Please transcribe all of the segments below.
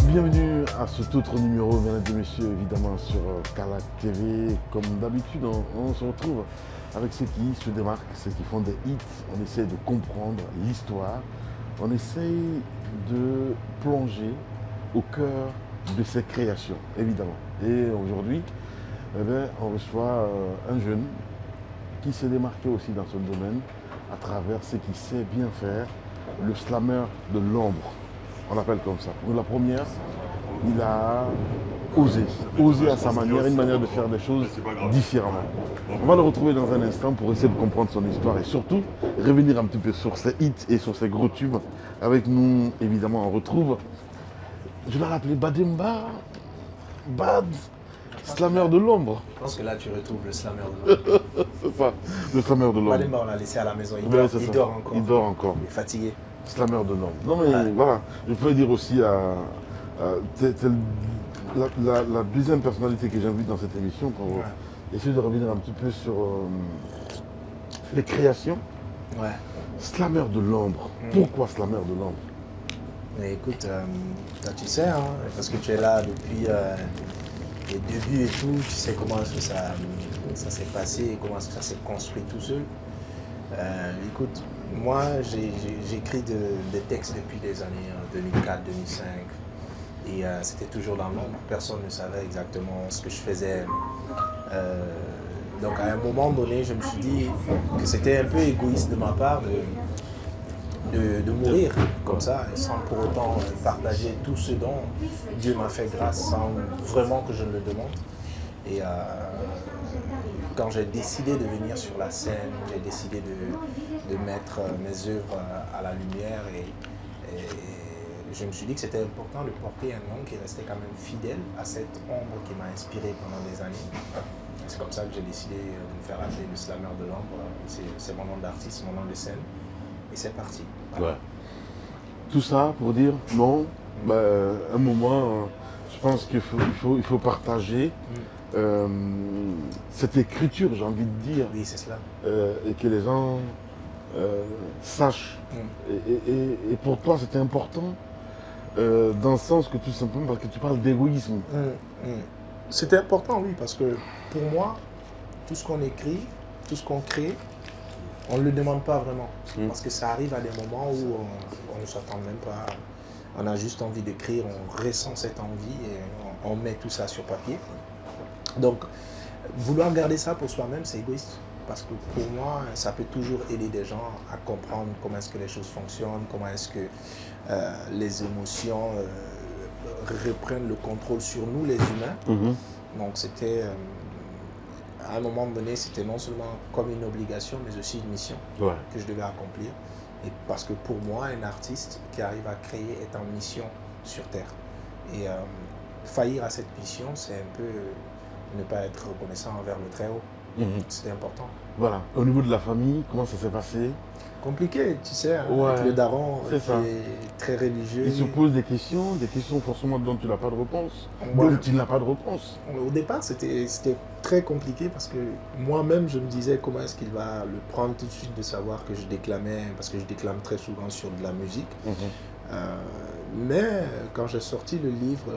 Bienvenue à cet autre numéro, mesdames et messieurs, évidemment sur Kalac TV. Comme d'habitude, on se retrouve avec ceux qui se démarquent, ceux qui font des hits. On essaie de comprendre l'histoire. On essaye de plonger au cœur de ces créations, évidemment. Et aujourd'hui, on reçoit un jeune qui s'est démarqué aussi dans ce domaine à travers ce qu'il sait bien faire, le slammer de l'ombre. On l'appelle comme ça. Pour la première, il a osé à sa manière, une manière de faire des choses différemment. On va le retrouver dans un instant pour essayer de comprendre son histoire et surtout revenir un petit peu sur ses hits et sur ses gros tubes. Avec nous, évidemment, on retrouve, je vais l'appeler Bademba, Bad, slammer de l'ombre. Je pense que là, tu retrouves le slammer de l'ombre. C'est ça, le slammer de l'ombre. Bademba, on l'a laissé à la maison, il dort encore. Il dort encore. Il est fatigué. Slammer de l'ombre. Non mais voilà, je peux dire aussi c'est la deuxième personnalité que j'invite dans cette émission pour essayer de revenir un petit peu sur les créations. Ouais. Slammer de l'ombre. Pourquoi Slammer de l'ombre? Mais écoute, toi, tu sais, hein, parce que tu es là depuis les débuts et tout, tu sais comment ça s'est passé, comment ça s'est construit tout seul. Écoute, moi j'écris des textes depuis des années 2004, 2005 et c'était toujours dans l'ombre, personne ne savait exactement ce que je faisais. Donc à un moment donné, je me suis dit que c'était un peu égoïste de ma part de mourir comme ça, sans pour autant partager tout ce dont Dieu m'a fait grâce, sans vraiment que je me le demande. Et quand j'ai décidé de venir sur la scène, j'ai décidé de mettre mes œuvres à la lumière et je me suis dit que c'était important de porter un nom qui restait quand même fidèle à cette ombre qui m'a inspiré pendant des années. C'est comme ça que j'ai décidé de me faire appeler le slammer de l'ombre. C'est mon nom d'artiste, mon nom de scène et c'est parti. Voilà. Ouais. Tout ça pour dire non, un moment, je pense qu'il faut partager. Cette écriture, j'ai envie de dire, oui, c'est cela. Et que les gens sachent. Et pour toi, c'était important, dans le sens que tout simplement, parce que tu parles d'égoïsme. C'était important, oui, parce que pour moi, tout ce qu'on écrit, tout ce qu'on crée, on ne le demande pas vraiment. Parce que ça arrive à des moments où on ne s'attend même pas. On a juste envie d'écrire, on ressent cette envie et on met tout ça sur papier. Donc, vouloir garder ça pour soi-même, c'est égoïste. Parce que pour moi, ça peut toujours aider des gens à comprendre comment est-ce que les choses fonctionnent, comment est-ce que les émotions reprennent le contrôle sur nous, les humains. Donc, c'était, à un moment donné, c'était non seulement comme une obligation, mais aussi une mission que je devais accomplir. Et parce que pour moi, un artiste qui arrive à créer est en mission sur Terre. Et faillir à cette mission, c'est un peu ne pas être reconnaissant envers le Très-Haut. C'était important. Voilà. Au niveau de la famille, comment ça s'est passé? Compliqué, tu sais. Hein, avec le daron qui est très religieux. Il se pose des questions forcément dont tu n'as pas de réponse. Donc tu n'as pas de réponse. Au départ, c'était très compliqué parce que moi-même, je me disais comment est-ce qu'il va le prendre tout de suite de savoir que je déclamais, parce que je déclame très souvent sur de la musique. Mais quand j'ai sorti le livre,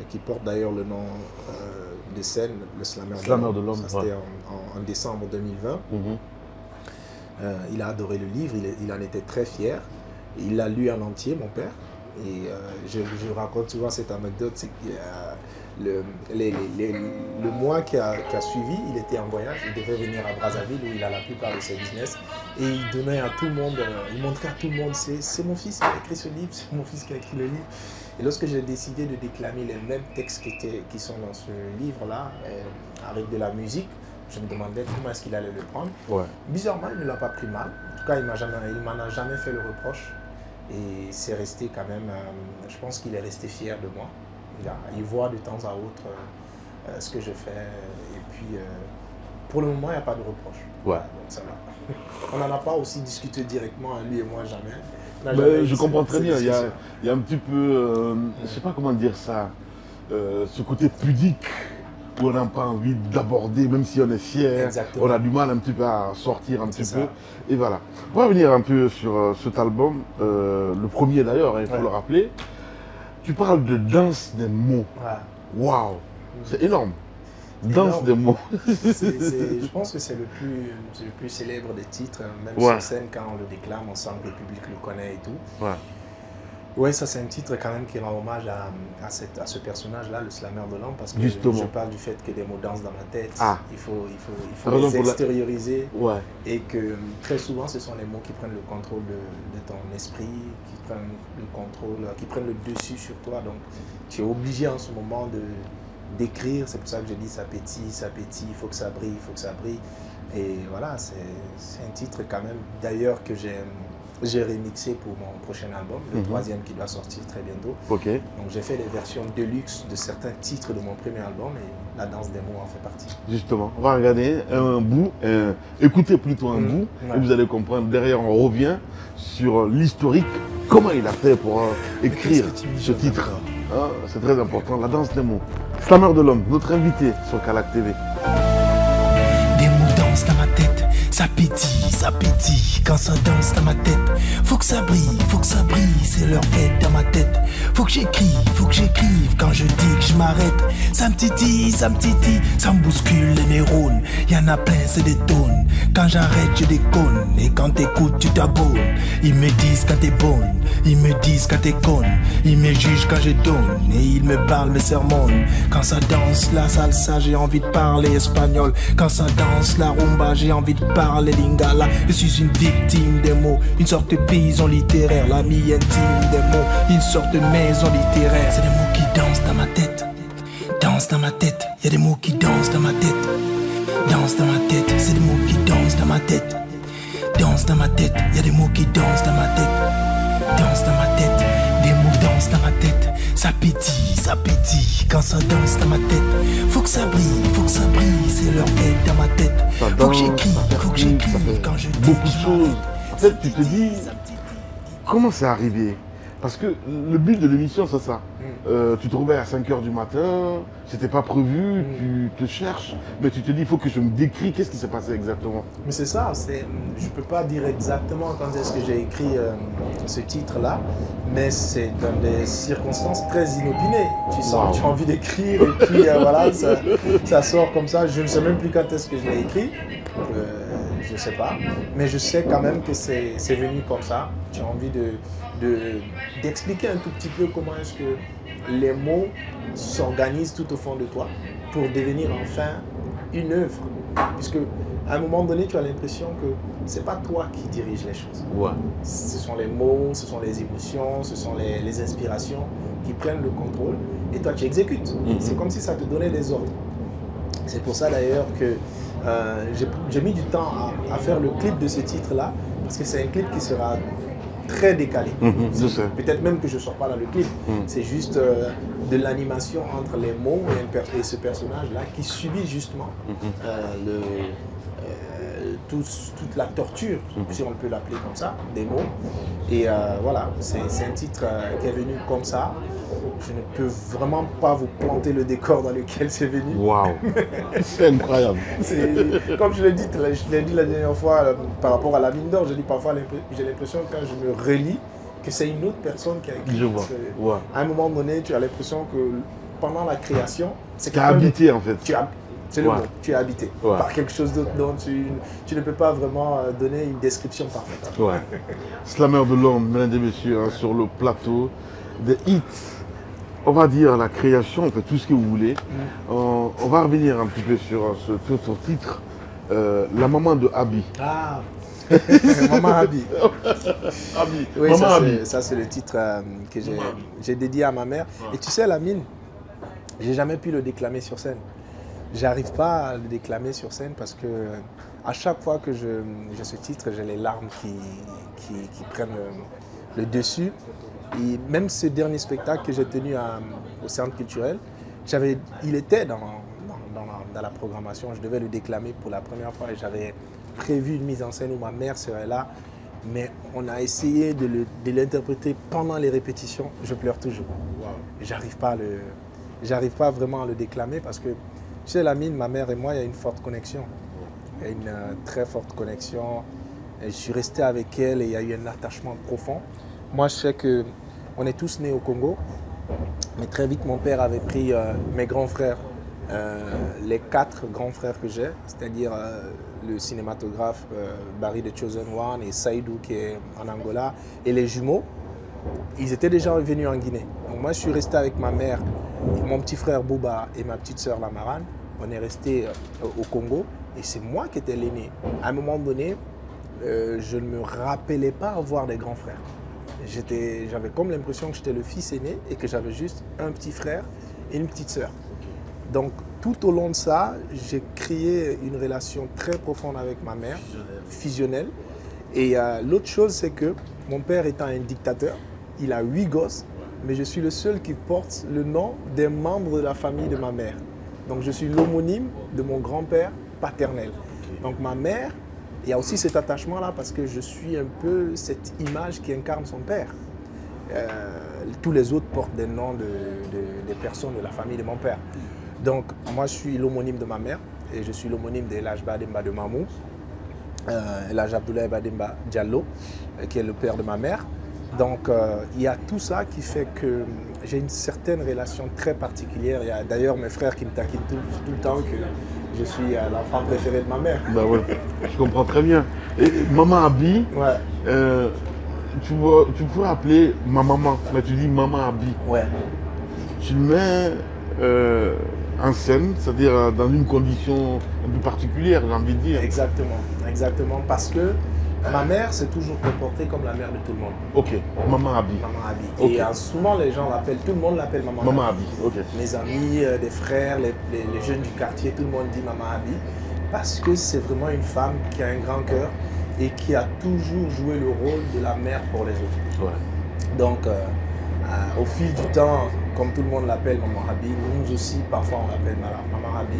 qui porte d'ailleurs le nom de scène, le slammer de l'ombre, c'était en décembre 2020, il a adoré le livre, il en était très fier. Il l'a lu en entier, mon père. Et je raconte souvent cette anecdote, c'est que le mois qui a suivi, il était en voyage, il devait venir à Brazzaville où il a la plupart de ses business. Et il donnait à tout le monde, il montrait à tout le monde, c'est mon fils qui a écrit ce livre, c'est mon fils qui a écrit le livre. Et lorsque j'ai décidé de déclamer les mêmes textes qui sont dans ce livre-là, avec de la musique, je me demandais comment est-ce qu'il allait le prendre. Bizarrement, il ne l'a pas pris mal. En tout cas, il ne m'en a jamais fait le reproche. Et c'est resté quand même, je pense qu'il est resté fier de moi. Il voit de temps à autre ce que je fais. Et puis, pour le moment, il n'y a pas de reproche. Donc ça va. On n'en a pas aussi discuté directement, lui et moi, jamais. Je comprends très bien. Il y a un petit peu, je ne sais pas comment dire ça, ce côté pudique où on n'a pas envie d'aborder, même si on est fier. Exactement. On a du mal un petit peu à sortir un petit peu. Et voilà. On va revenir un peu sur cet album, le premier d'ailleurs, il faut le rappeler. Tu parles de danse des mots. Waouh, c'est énorme. Danse des mots. Je pense que c'est le plus célèbre des titres, même sur scène, quand on le déclame, on sent que le public le connaît et tout. Ouais, ça c'est un titre quand même qui rend hommage à ce personnage-là, le slammer de l'homme, parce que je parle du fait que des mots dansent dans ma tête. Il faut les extérioriser et que très souvent ce sont les mots qui prennent le contrôle de ton esprit, qui prennent le dessus sur toi. Donc tu es obligé en ce moment d'écrire, c'est pour ça que je dis ça pétille, il faut que ça brille, il faut que ça brille. Et voilà, c'est un titre quand même d'ailleurs que j'ai remixé pour mon prochain album, le troisième qui doit sortir très bientôt. Donc j'ai fait des versions deluxe de certains titres de mon premier album et la danse des mots en fait partie. Justement, on va regarder un bout, écoutez plutôt un bout, et vous allez comprendre. Derrière, on revient sur l'historique, comment il a fait pour écrire ce titre. C'est très important, la danse des mots. Slammer de l'homme, notre invité sur Calac TV. Des mots dansent dans ma tête, ça pétille, quand ça danse dans ma tête. Faut que ça brille, c'est leur fête dans ma tête. Faut que j'écrive, quand je dis que je m'arrête. Ça me titille, ça me bouscule les neurones. Y'en a plein, c'est des tonnes. Quand j'arrête, je déconne. Et quand t'écoutes, tu t'abonnes. Ils me disent quand t'es bonne, ils me disent quand t'es conne. Ils me jugent quand je donne, et ils me parlent, me sermonnent. Quand ça danse la salsa, j'ai envie de parler espagnol. Quand ça danse la rumba, j'ai envie de parler lingala. Je suis une victime des mots, une sorte de paysan littéraire, l'ami intime des mots, une sorte de maison littéraire. C'est des mots qui dansent dans ma tête, dansent dans ma tête. Y a des mots qui dansent dans ma tête, dansent dans ma tête. C'est des mots qui dansent dans ma tête, dansent dans ma tête. Y a des mots qui dansent dans ma tête, dansent dans ma tête. Des mots dansent dans ma tête, ça pétille, quand ça danse dans ma tête. Faut que ça brille, c'est leur fête dans ma tête. Faut que j'écrive, quand je dis beaucoup de choses. En fait, tu te dis, comment c'est arrivé? Parce que le but de l'émission, c'est ça. Tu te réveilles à 5 h du matin, c'était pas prévu, tu te cherches, mais tu te dis, il faut que je me décris, qu'est-ce qui s'est passé exactement? Mais c'est ça, je peux pas dire exactement quand est-ce que j'ai écrit ce titre-là, mais c'est dans des circonstances très inopinées. Tu sens, tu as envie d'écrire, et puis voilà, ça sort comme ça. Je ne sais même plus quand est-ce que je l'ai écrit. Je ne sais pas, mais je sais quand même que c'est venu comme ça. Tu as envie d'expliquer un tout petit peu comment est-ce que les mots s'organisent tout au fond de toi pour devenir enfin une œuvre. Puisque à un moment donné, tu as l'impression que ce n'est pas toi qui dirige les choses. Ce sont les mots, ce sont les émotions, ce sont les inspirations qui prennent le contrôle et toi tu exécutes. C'est comme si ça te donnait des ordres. C'est pour ça d'ailleurs que j'ai mis du temps à faire le clip de ce titre-là, parce que c'est un clip qui sera très décalé. Peut-être même que je ne sors pas dans le clip. C'est juste de l'animation entre les mots et ce personnage-là qui subit justement toute la torture, si on peut l'appeler comme ça, des mots. Et voilà, c'est un titre qui est venu comme ça. Je ne peux vraiment pas vous planter le décor dans lequel c'est venu. Waouh, c'est incroyable. Comme je l'ai dit la dernière fois par rapport à la mine d'or, je dis parfois j'ai l'impression quand je me relis que c'est une autre personne qui a écrit. Je vois. À un moment donné, tu as l'impression que pendant la création, c'est habité en fait. C'est le mot, tu es habité par quelque chose d'autre dont tu ne peux pas vraiment donner une description parfaite. Slammer de l'homme, mesdames et messieurs, hein, sur le plateau des hits. On va dire la création, on fait tout ce que vous voulez. On va revenir un petit peu sur ton titre, La maman de Abi. Ah, Maman Abi. Oui, ça c'est le titre que j'ai dédié à ma mère. Et tu sais, Lamine, j'ai jamais pu le déclamer sur scène. J'arrive pas à le déclamer sur scène parce que à chaque fois que j'ai ce titre, j'ai les larmes qui prennent le dessus. Et même ce dernier spectacle que j'ai tenu au Centre culturel, il était dans la programmation. Je devais le déclamer pour la première fois et j'avais prévu une mise en scène où ma mère serait là. Mais on a essayé de l'interpréter pendant les répétitions. Je pleure toujours. J'arrive pas vraiment à le déclamer parce que, tu sais, Lamine, ma mère et moi, il y a une forte connexion. Il y a une très forte connexion. Et je suis resté avec elle et il y a eu un attachement profond. Moi, je sais qu'on est tous nés au Congo Mais très vite, mon père avait pris mes grands frères, les 4 grands frères que j'ai, c'est-à-dire le cinématographe Barry The Chosen One et Saïdou qui est en Angola, et les jumeaux. Ils étaient déjà venus en Guinée. Donc moi, je suis resté avec ma mère, mon petit frère Bouba et ma petite sœur Lamarane. On est resté au Congo et c'est moi qui étais l'aîné. À un moment donné, je ne me rappelais pas avoir des grands frères. J'avais comme l'impression que j'étais le fils aîné et que j'avais juste un petit frère et une petite sœur. Donc tout au long de ça, j'ai créé une relation très profonde avec ma mère, fusionnelle. Et l'autre chose, c'est que mon père étant un dictateur, il a 8 gosses, mais je suis le seul qui porte le nom des membres de la famille de ma mère. Donc je suis l'homonyme de mon grand-père paternel. Donc ma mère, il y a aussi cet attachement-là parce que je suis un peu cette image qui incarne son père. Tous les autres portent des noms des personnes de la famille de mon père. Donc moi je suis l'homonyme de ma mère et je suis l'homonyme de Elhaj Bademba de Mamou. Elhaj Abdoulaye Bademba Diallo, qui est le père de ma mère. Donc il y a tout ça qui fait que j'ai une certaine relation très particulière. Il y a d'ailleurs mes frères qui me taquinent tout le temps que je suis l'enfant préféré de ma mère. Bah ouais, je comprends très bien. Et Maman Abi, Ouais. tu pourrais appeler ma maman, mais tu dis Maman Abi. Ouais. Tu le mets en scène, c'est-à-dire dans une condition un peu particulière, j'ai envie de dire. Exactement, parce que ma mère s'est toujours comportée comme la mère de tout le monde. Ok, Maman Abi. Maman Abi. Ok. Et souvent les gens l'appellent, tout le monde l'appelle Maman Maman Abi. Abi, ok. Mes amis, des frères, les jeunes du quartier, tout le monde dit Maman Abi. Parce que c'est vraiment une femme qui a un grand cœur et qui a toujours joué le rôle de la mère pour les autres. Ouais. Donc, au fil du temps, comme tout le monde l'appelle Maman Abi, nous aussi, parfois on l'appelle Maman Abi.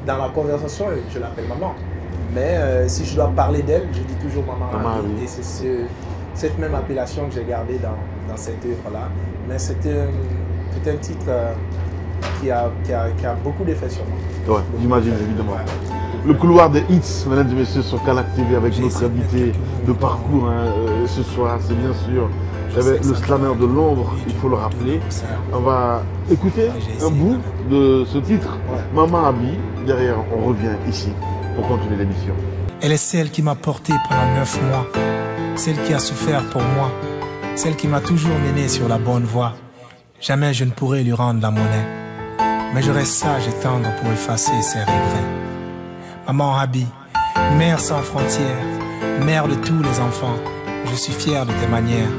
Dans la conversation, je l'appelle Maman. Mais si je dois parler d'elle, je dis toujours Maman Abi. Et c'est cette même appellation que j'ai gardée dans cette œuvre-là. Mais c'était un titre qui a beaucoup d'effet sur moi. Ouais, j'imagine évidemment. Ouais. Le couloir des hits, mesdames et messieurs, sur Kalac TV avec notre invité de parcours ce soir, c'est bien sûr le slammer de l'ombre, il faut le rappeler. On va écouter un bout de ce titre, Maman Abi. Derrière, on revient ici pour continuer l'émission. Elle est celle qui m'a porté pendant 9 mois, celle qui a souffert pour moi, celle qui m'a toujours mené sur la bonne voie. Jamais je ne pourrai lui rendre la monnaie, mais je reste sage et tendre pour effacer ses regrets. Maman Abi, mère sans frontières, mère de tous les enfants, je suis fier de tes manières,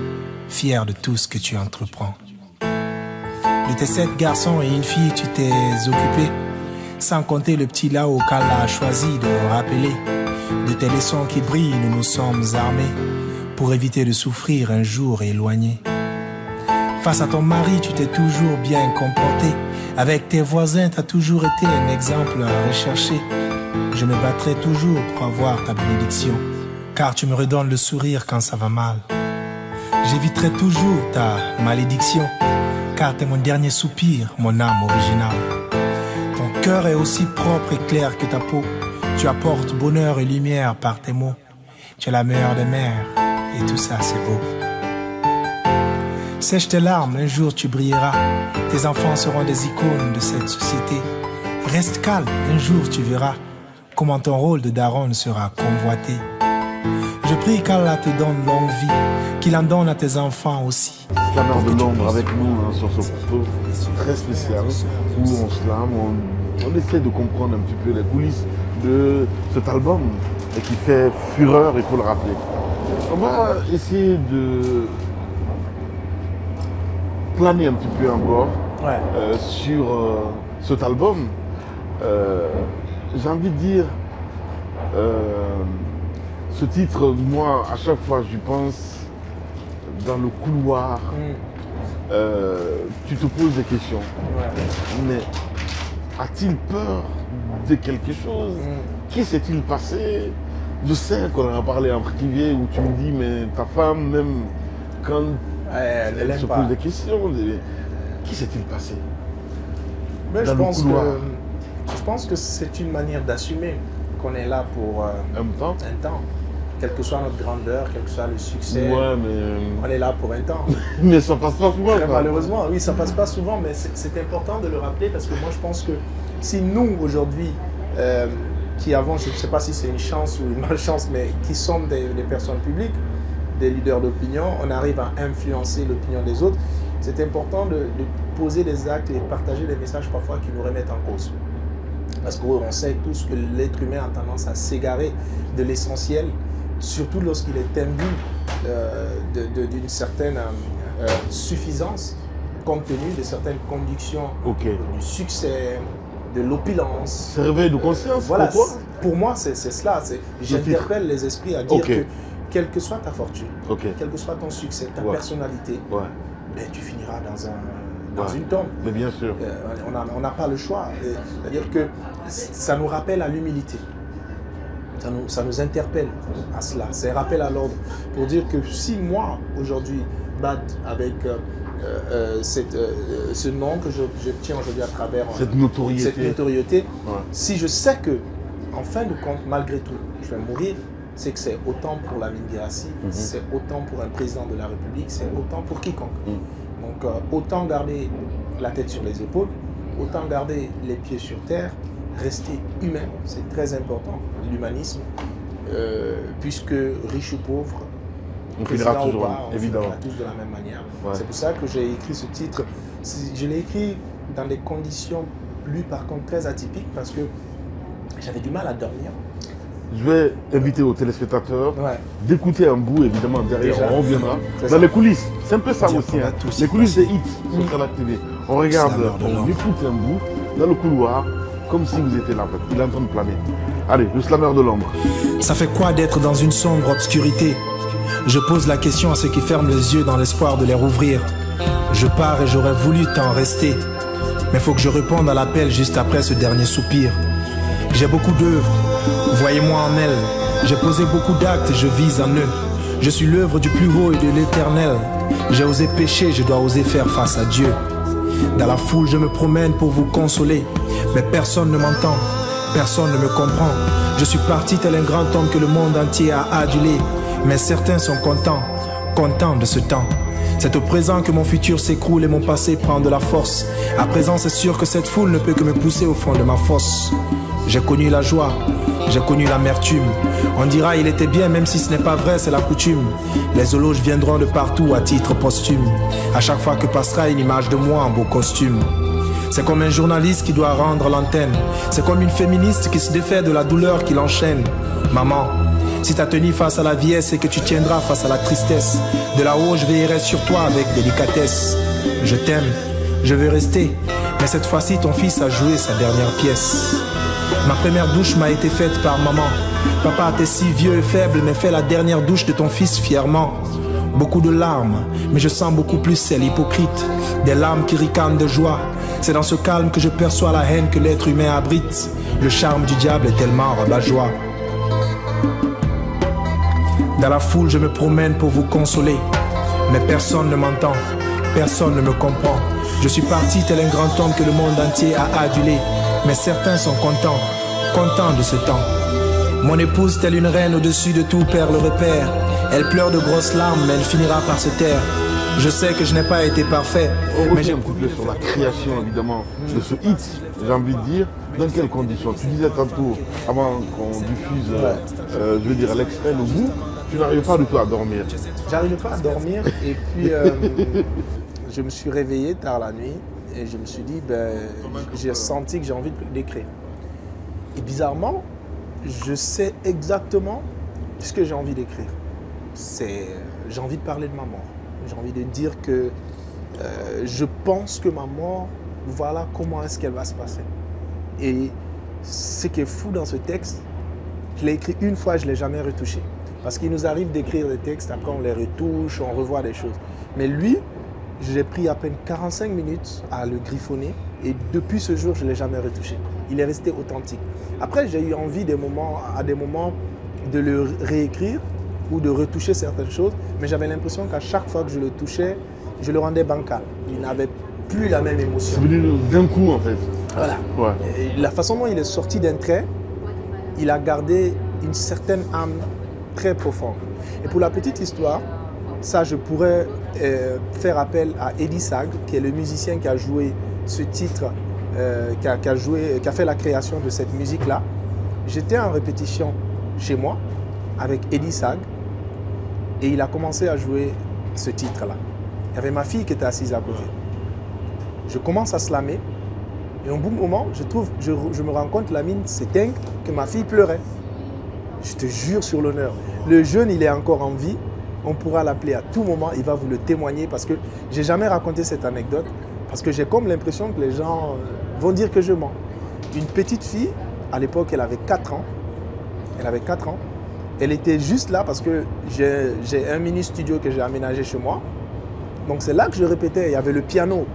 fier de tout ce que tu entreprends. De tes 7 garçons et une fille, tu t'es occupé, sans compter le petit là auquel a choisi de rappeler. De tes leçons qui brillent, nous nous sommes armés pour éviter de souffrir un jour éloigné. Face à ton mari, tu t'es toujours bien comporté. Avec tes voisins, t'as toujours été un exemple à rechercher. Je me battrai toujours pour avoir ta bénédiction, car tu me redonnes le sourire quand ça va mal. J'éviterai toujours ta malédiction, car t'es mon dernier soupir, mon âme originale. Ton cœur est aussi propre et clair que ta peau. Tu apportes bonheur et lumière par tes mots. Tu es la meilleure des mères, et tout ça c'est beau. Sèche tes larmes, un jour tu brilleras. Tes enfants seront des icônes de cette société. Reste calme, un jour tu verras comment ton rôle de daronne sera convoité. Je prie qu'Allah te donne longue vie, qu'il en donne à tes enfants aussi. Slammer de l'ombre avec nous sur ce plateau très spécial où on slame, on essaie de comprendre un petit peu les coulisses de cet album et qui fait fureur, il faut le rappeler. On va essayer de planer un petit peu encore sur cet album. J'ai envie de dire, ce titre, moi, à chaque fois j'y pense, dans le couloir, tu te poses des questions. Mais a-t-il peur de quelque chose? Qui s'est-il passé? Je sais qu'on en a parlé en privé où tu me dis, mais ta femme, même quand elle se pose des questions, qui s'est-il passé? Mais je pense que c'est une manière d'assumer qu'on est là pour un temps. quelle que soit notre grandeur, quel que soit le succès, Ouais, mais... on est là pour un temps. mais ça passe pas souvent. Malheureusement, oui, ça passe pas souvent, mais c'est important de le rappeler parce que moi, je pense que si nous, aujourd'hui, qui avons, je ne sais pas si c'est une chance ou une malchance, mais qui sommes des personnes publiques, des leaders d'opinion, on arrive à influencer l'opinion des autres, c'est important de poser des actes et partager des messages parfois qui nous remettent en cause. Parce qu'on sait tous que l'être humain a tendance à s'égarer de l'essentiel, surtout lorsqu'il est imbu d'une certaine suffisance, compte tenu de certaines conditions du succès, de l'opulence. C'est réveil de conscience voilà, pour toi? Pour moi, c'est cela. J'interpelle les esprits à dire que quelle que soit ta fortune, quel que soit ton succès, ta personnalité, ben, tu finiras dans une tombe. Mais bien sûr. On n'a pas le choix. C'est-à-dire que ça nous rappelle à l'humilité. Ça nous interpelle à cela. C'est un rappel à l'ordre pour dire que si moi, aujourd'hui, Bad, avec ce nom que je tiens aujourd'hui à travers cette notoriété, si je sais que, en fin de compte, malgré tout, je vais mourir, c'est que c'est autant pour la Guirassy, c'est autant pour un président de la République, c'est autant pour quiconque. Donc, autant garder la tête sur les épaules, autant garder les pieds sur terre, rester humain, c'est très important, l'humanisme, puisque riche ou pauvre, on finira toujours, évidemment. On finira tous de la même manière. C'est pour ça que j'ai écrit ce titre. Je l'ai écrit dans des conditions, lui par contre, très atypiques, parce que j'avais du mal à dormir. Je vais inviter aux téléspectateurs d'écouter un bout, évidemment, derrière, on reviendra. Dans les coulisses, c'est un peu ça aussi. Hein. Les coulisses des hits sur Kalat TV. On regarde, on écoute un bout dans le couloir, comme si vous étiez là. Il est en train de planer. Allez, le slammer de l'ombre. Ça fait quoi d'être dans une sombre obscurité? Je pose la question à ceux qui ferment les yeux dans l'espoir de les rouvrir. Je pars et j'aurais voulu t'en rester, mais faut que je réponde à l'appel juste après ce dernier soupir. J'ai beaucoup d'œuvres, voyez-moi en elles. J'ai posé beaucoup d'actes, je vise en eux. Je suis l'œuvre du plus haut et de l'éternel. J'ai osé pécher, je dois oser faire face à Dieu. Dans la foule, je me promène pour vous consoler, mais personne ne m'entend, personne ne me comprend. Je suis parti tel un grand homme que le monde entier a adulé, mais certains sont contents de ce temps. C'est au présent que mon futur s'écroule et mon passé prend de la force. À présent, c'est sûr que cette foule ne peut que me pousser au fond de ma fosse. J'ai connu la joie, j'ai connu l'amertume. On dira il était bien, même si ce n'est pas vrai, c'est la coutume. Les éloges viendront de partout à titre posthume. À chaque fois que passera une image de moi en beau costume. C'est comme un journaliste qui doit rendre l'antenne. C'est comme une féministe qui se défait de la douleur qui l'enchaîne. Maman, si t'as tenu face à la vieillesse et que tu tiendras face à la tristesse, de là-haut je veillerai sur toi avec délicatesse. Je t'aime, je veux rester, mais cette fois-ci ton fils a joué sa dernière pièce. Ma première douche m'a été faite par maman. Papa, t'es si vieux et faible, mais fais la dernière douche de ton fils fièrement. Beaucoup de larmes, mais je sens beaucoup plus celle hypocrite. Des larmes qui ricanent de joie. C'est dans ce calme que je perçois la haine que l'être humain abrite. Le charme du diable est tellement rabat-joie. Dans la foule, je me promène pour vous consoler, mais personne ne m'entend, personne ne me comprend. Je suis parti tel un grand homme que le monde entier a adulé, mais certains sont contents de ce temps. Mon épouse, telle une reine au-dessus de tout, perd le repère. Elle pleure de grosses larmes, mais elle finira par se taire. Je sais que je n'ai pas été parfait, mais j'ai un coup de sur la création, évidemment, de ce hit, j'ai envie de dire. Dans quelles conditions? Tu disais tantôt, avant qu'on diffuse, je veux dire, l'extrait, le bout, tu n'arrives pas du tout à dormir. J'arrive pas à dormir et puis je me suis réveillé tard la nuit et je me suis dit, j'ai senti que j'ai envie d'écrire. Et bizarrement, je sais exactement ce que j'ai envie d'écrire. J'ai envie de parler de ma mort. J'ai envie de dire que je pense que ma mort, voilà comment est-ce qu'elle va se passer. Et ce qui est fou dans ce texte, je l'ai écrit une fois, je ne l'ai jamais retouché. Parce qu'il nous arrive d'écrire des textes, après on les retouche, on revoit des choses. Mais lui, j'ai pris à peine 45 minutes à le griffonner et depuis ce jour, je ne l'ai jamais retouché. Il est resté authentique. Après, j'ai eu envie à des moments de le réécrire ou de retoucher certaines choses, mais j'avais l'impression qu'à chaque fois que je le touchais, je le rendais bancal. Il n'avait plus la même émotion. C'est venu d'un coup en fait. Voilà. Ouais. Et la façon dont il est sorti d'un trait, il a gardé une certaine âme très profondes. Et pour la petite histoire, ça je pourrais faire appel à Eddie Sag, qui est le musicien qui a joué ce titre, qui a fait la création de cette musique-là. J'étais en répétition chez moi avec Eddie Sag et il a commencé à jouer ce titre-là. Il y avait ma fille qui était assise à côté. Je commence à slammer et au bout d'un moment, je me rends compte, la mine s'éteint, que ma fille pleurait. Je te jure sur l'honneur. Le jeune, il est encore en vie. On pourra l'appeler à tout moment. Il va vous le témoigner parce que j'ai jamais raconté cette anecdote. Parce que j'ai comme l'impression que les gens vont dire que je mens. Une petite fille, à l'époque, elle avait 4 ans. Elle avait 4 ans. Elle était juste là parce que j'ai un mini studio que j'ai aménagé chez moi. Donc c'est là que je répétais. Il y avait le piano,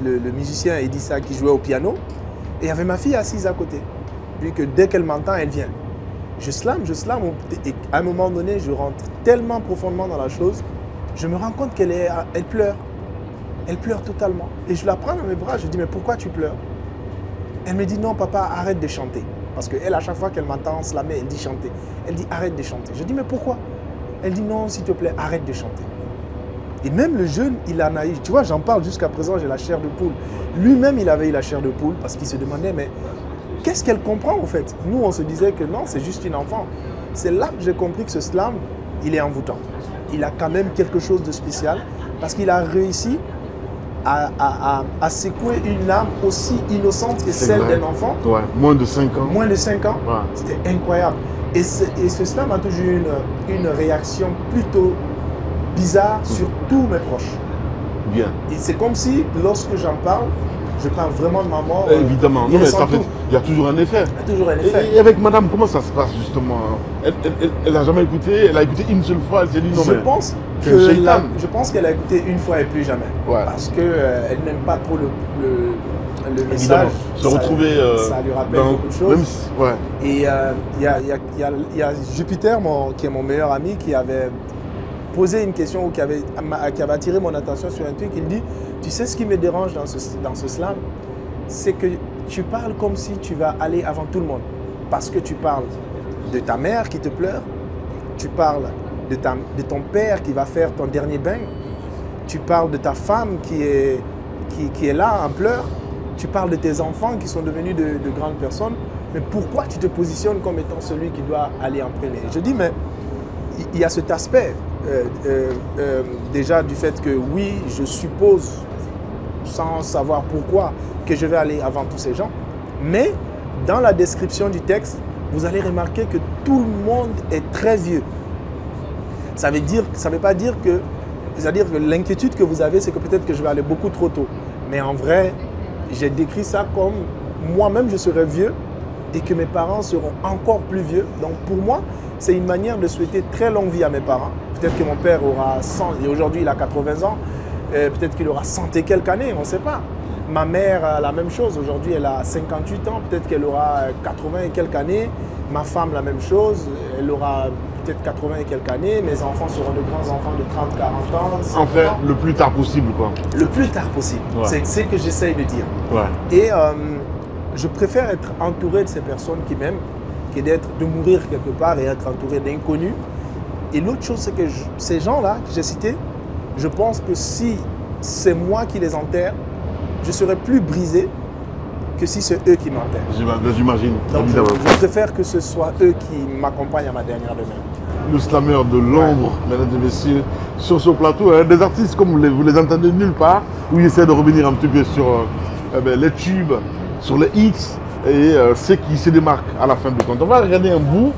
le musicien Eddie Sag qui jouait au piano. Et il y avait ma fille assise à côté. Vu que dès qu'elle m'entend, elle vient. Je slame. Et à un moment donné, je rentre tellement profondément dans la chose, je me rends compte qu'elle pleure. Elle pleure totalement. Et je la prends dans mes bras, je dis, mais pourquoi tu pleures? Elle me dit, non papa, arrête de chanter. Parce qu'elle, à chaque fois qu'elle m'entend slammer, elle dit chanter. Elle dit, arrête de chanter. Je dis, mais pourquoi? Elle dit, non, s'il te plaît, arrête de chanter. Et même le jeune, il a naïf. Tu vois, j'en parle jusqu'à présent, j'ai la chair de poule. Lui-même, il avait eu la chair de poule parce qu'il se demandait, mais qu'est-ce qu'elle comprend en fait? Nous, on se disait que non, c'est juste une enfant. C'est là que j'ai compris que ce slam, il est envoûtant. Il a quand même quelque chose de spécial parce qu'il a réussi à secouer une âme aussi innocente que celle d'un enfant. Ouais, moins de 5 ans. Moins de 5 ans, ouais. C'était incroyable. Et ce slam a toujours eu une réaction plutôt bizarre sur tous mes proches. Bien. Et c'est comme si, lorsque j'en parle, je parle vraiment de ma mort. Évidemment, non, mais ça fait, il y a toujours un effet. Il y a toujours un effet. Et avec madame, comment ça se passe justement? Elle n'a jamais écouté, elle a écouté une seule fois, elle s'est dit non mais... Je pense qu'elle a écouté une fois et plus jamais. Ouais. Parce qu'elle n'aime pas trop le message. Se retrouver... ça lui rappelle beaucoup de choses. Ouais. Et il y a Jupiter, qui est mon meilleur ami, qui avait posé une question ou qui avait attiré mon attention sur un truc. Il dit, tu sais ce qui me dérange dans ce slam, c'est que tu parles comme si tu vas aller avant tout le monde. Parce que tu parles de ta mère qui te pleure, tu parles de ton père qui va faire ton dernier bain, tu parles de ta femme qui est là en pleurs, tu parles de tes enfants qui sont devenus de grandes personnes, mais pourquoi tu te positionnes comme étant celui qui doit aller en premier? Je dis, mais il y a cet aspect déjà du fait que oui, je suppose, sans savoir pourquoi, que je vais aller avant tous ces gens, mais dans la description du texte, vous allez remarquer que tout le monde est très vieux. Ça veut pas dire que, c'est-à-dire que l'inquiétude que vous avez, c'est que peut-être que je vais aller beaucoup trop tôt. Mais en vrai, j'ai décrit ça comme moi-même je serai vieux et que mes parents seront encore plus vieux. Donc pour moi, c'est une manière de souhaiter très longue vie à mes parents. Peut-être que mon père aura 100, et aujourd'hui il a 80 ans, peut-être qu'il aura 100 et quelques années, on ne sait pas. Ma mère a la même chose, aujourd'hui elle a 58 ans, peut-être qu'elle aura 80 et quelques années. Ma femme la même chose, elle aura peut-être 80 et quelques années. Mes enfants seront de grands enfants de 30, 40 ans. En fait, le plus tard possible quoi. Le plus tard possible, ouais. C'est ce que j'essaye de dire. Ouais. Et je préfère être entouré de ces personnes qui m'aiment que de mourir quelque part et être entouré d'inconnus. Et l'autre chose, c'est que ces gens-là que j'ai cités, je pense que si c'est moi qui les enterre, je serai plus brisé que si c'est eux qui m'enterrent. J'imagine. Donc je préfère que ce soit eux qui m'accompagnent à ma dernière demeure. Le slammer de l'ombre, mesdames et messieurs, sur ce plateau, des artistes comme vous les entendez nulle part, où ils essaient de revenir un petit peu sur les tubes, sur les hits et ceux qui se démarquent à la fin du compte. On va regarder un bout.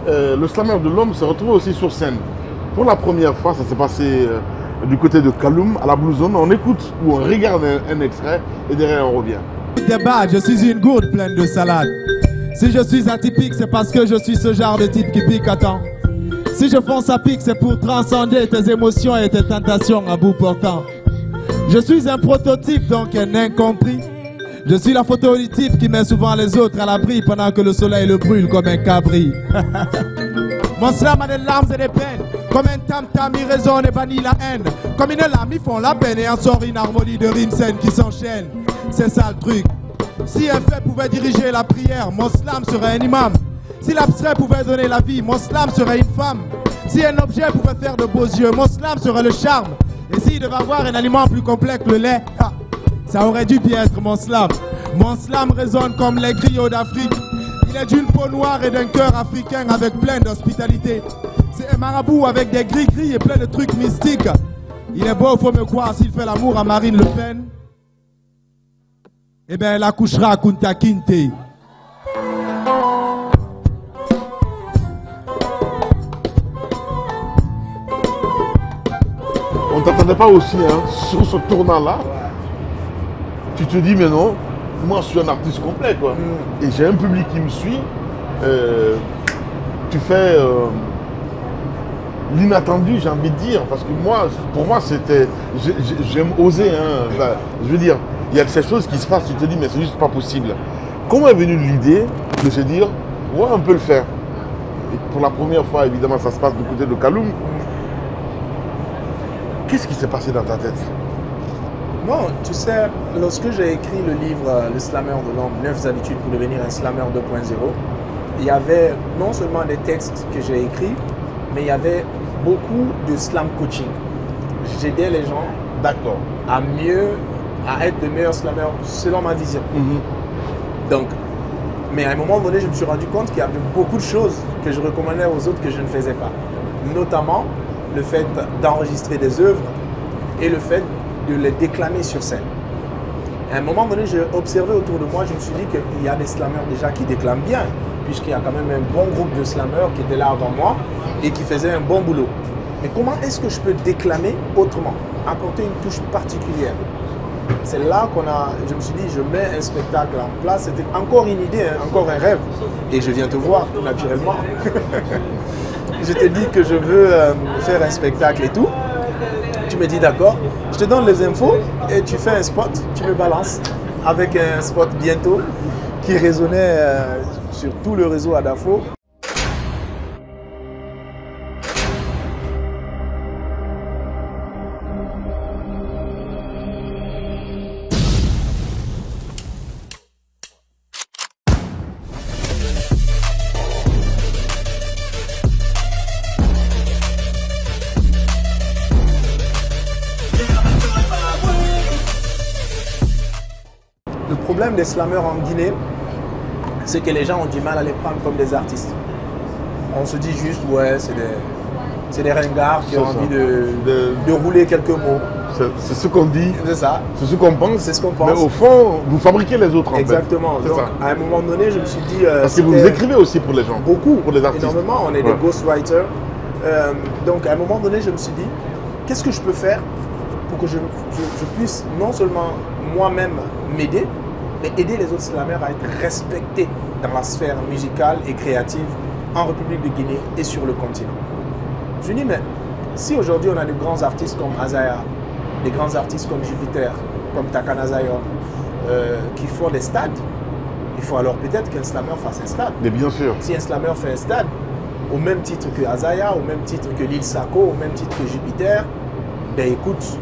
Le slammer de l'homme se retrouve aussi sur scène. Pour la première fois, ça s'est passé du côté de Kaloum, à la Blue Zone. On écoute ou on regarde un extrait et derrière on revient. Je suis une gourde pleine de salade. Si je suis atypique, c'est parce que je suis ce genre de type qui pique à temps. Si je fonce à pic, c'est pour transcender tes émotions et tes tentations à bout portant. Je suis un prototype, donc un incompris. Je suis la photo du type qui met souvent les autres à l'abri pendant que le soleil le brûle comme un cabri. Mon slam a des larmes et des peines. Comme un tam-tam, il résonne et bannit la haine. Comme une lame, ils font la peine et en sort une harmonie de rimes saines qui s'enchaînent. C'est ça le truc. Si un fait pouvait diriger la prière, mon slam serait un imam. Si l'abstrait pouvait donner la vie, mon slam serait une femme. Si un objet pouvait faire de beaux yeux, mon slam serait le charme. Et s'il devait avoir un aliment plus complet que le lait, ça aurait dû bien être mon slam. Mon slam résonne comme les griots d'Afrique. Il est d'une peau noire et d'un cœur africain avec plein d'hospitalité. C'est un marabout avec des gris-gris et plein de trucs mystiques. Il est beau, faut me croire, s'il fait l'amour à Marine Le Pen, eh bien, elle accouchera à Kunta Kinte. On ne t'attendait pas aussi, hein, sur ce tournant-là. Tu te dis, mais non, moi je suis un artiste complet, quoi. Et j'ai un public qui me suit. Tu fais l'inattendu, j'ai envie de dire. Parce que moi, pour moi, c'était. J'aime oser, hein. Enfin, je veux dire, il y a ces choses qui se passent, tu te dis, mais c'est juste pas possible. Comment est venue l'idée de se dire, ouais, on peut le faire? Et pour la première fois, évidemment, ça se passe du côté de Kaloum. Qu'est-ce qui s'est passé dans ta tête? Bon, tu sais, lorsque j'ai écrit le livre Le Slammer de l'homme, 9 habitudes pour devenir un slammer 2.0, il y avait non seulement des textes que j'ai écrits, mais il y avait beaucoup de slam coaching. J'aidais les gens à être de meilleurs slammers selon ma vision. Donc, mais à un moment donné, je me suis rendu compte qu'il y avait beaucoup de choses que je recommandais aux autres que je ne faisais pas. Notamment le fait d'enregistrer des œuvres et le fait de les déclamer sur scène. À un moment donné, j'ai observé autour de moi, je me suis dit qu'il y a des slammers déjà qui déclament bien, puisqu'il y a quand même un bon groupe de slammers qui étaient là avant moi et qui faisaient un bon boulot. Mais comment est-ce que je peux déclamer autrement, apporter une touche particulière? C'est là je me suis dit, je mets un spectacle en place. C'était encore une idée, hein, encore un rêve. Et je viens te voir, naturellement. Je te dis que je veux faire un spectacle et tout. Tu me dis d'accord, je te donne les infos et tu fais un spot, tu me balances avec un spot bientôt qui résonnait sur tout le réseau Adafo. Le problème des slammers en Guinée, c'est que les gens ont du mal à les prendre comme des artistes. On se dit juste, ouais, c'est des ringards qui ont envie de rouler quelques mots. C'est ce qu'on dit. C'est ça. C'est ce qu'on pense. C'est ce qu'on pense. Mais au fond, vous fabriquez les autres, en fait. Exactement. Donc, ça. à un moment donné, je me suis dit... Parce que vous écrivez aussi pour les gens. Beaucoup. Pour les artistes. Énormément. On est des ghostwriters. Donc, à un moment donné, je me suis dit, qu'est-ce que je peux faire pour que je puisse non seulement moi-même m'aider, mais aider les autres slammers à être respectés dans la sphère musicale et créative en République de Guinée et sur le continent. Je me dis, mais si aujourd'hui on a de grands artistes comme Azaya, des grands artistes comme Jupiter, comme Takana Zion, qui font des stades, il faut alors peut-être qu'un slammer fasse un stade. Mais bien sûr. Si un slammer fait un stade, au même titre que Azaya, au même titre que Lil Sako, au même titre que Jupiter, ben écoute,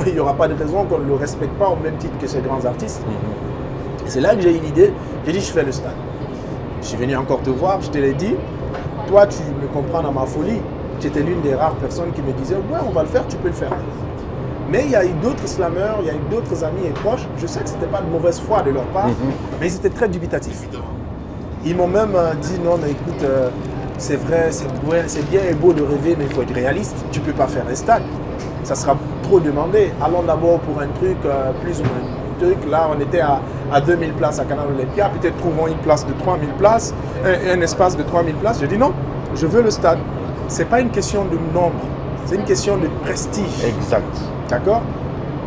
il n'y aura pas de raison qu'on ne le respecte pas au même titre que ces grands artistes. C'est là que j'ai eu l'idée, j'ai dit je fais le stade. Je suis venu encore te voir, je te l'ai dit, toi tu me comprends dans ma folie, tu étais l'une des rares personnes qui me disaient ouais on va le faire, tu peux le faire. Mais il y a eu d'autres slammers, il y a eu d'autres amis et proches, je sais que ce n'était pas de mauvaise foi de leur part, mais ils étaient très dubitatifs. Ils m'ont même dit non mais écoute, c'est vrai, c'est bien et beau de rêver mais il faut être réaliste, tu ne peux pas faire un stade. Ça sera trop demandé. Allons d'abord pour un truc plus ou moins truc. Là, on était à 2000 places à Canal Olympia. Peut-être trouvons une place de 3000 places, un espace de 3000 places. Je dis non, je veux le stade. Ce n'est pas une question de nombre, c'est une question de prestige. Exact. D'accord?